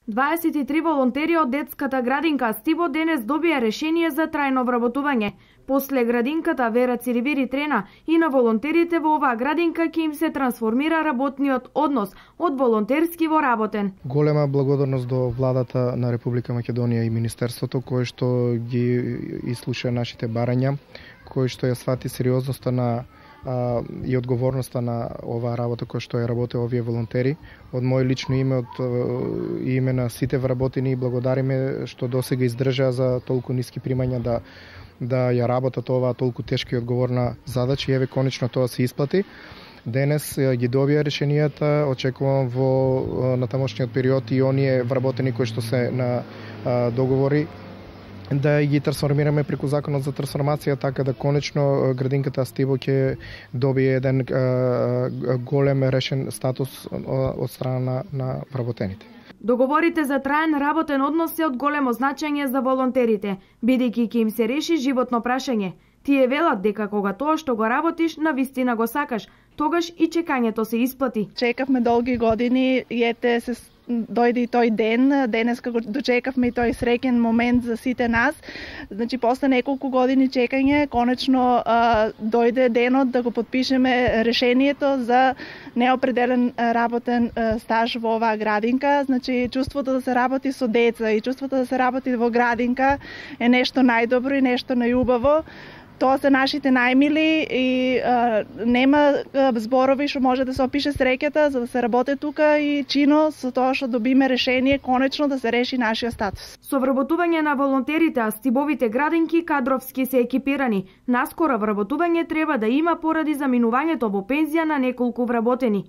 23 волонтери од детската градинка Стибо денес добија решение за трајно вработување. После градинката Вера Цирибири Трена и на волонтерите во оваа градинка ќе им се трансформира работниот однос од волонтерски во работен. Голема благодарност до владата на Република Македонија и Министерството кој што ги ислуша нашите барања, кој што ја свати сериозноста на и одговорноста на оваа работа која што ја работе овие волонтери. Од мој лично име, од име на сите вработени, благодариме што досега издржаа за толку ниски примања да ја работат оваа толку тешка и одговорна задача и еве конечно тоа се исплати. Денес ги добија решенијата, очекувам во натамошниот период и оние вработени кои што се на договори да ги трансформираме преку законот за трансформација, така да конечно градинката Стибо ќе добие еден голем решен статус од страна на вработените. Договорите за траен работен однос се од големо значење за волонтерите, бидејќи ќе им се реши животно прашање. Тие велат дека кога тоа што го работиш на вистина го сакаш, тогаш и чекањето се исплати. Чекавме долги години и ете се дојде и тој ден, денеска го дочекавме и тој среќен момент за сите нас. Значи, после неколку години чекање, конечно дојде денот да го подпишеме решението за неопределен работен стаж во оваа градинка. Значи, чувството да се работи со деца и чувството да се работи во градинка е нешто најдобро и нешто најубаво. Тоа се нашите најмили и нема зборови што може да се опише среќата за да се работи тука и чино со тоа што добиме решение конечно да се реши нашиот статус. Со вработување на волонтерите, а Стибовите градинки кадровски се екипирани. Наскоро вработување треба да има поради заминувањето во пензија на неколку вработени.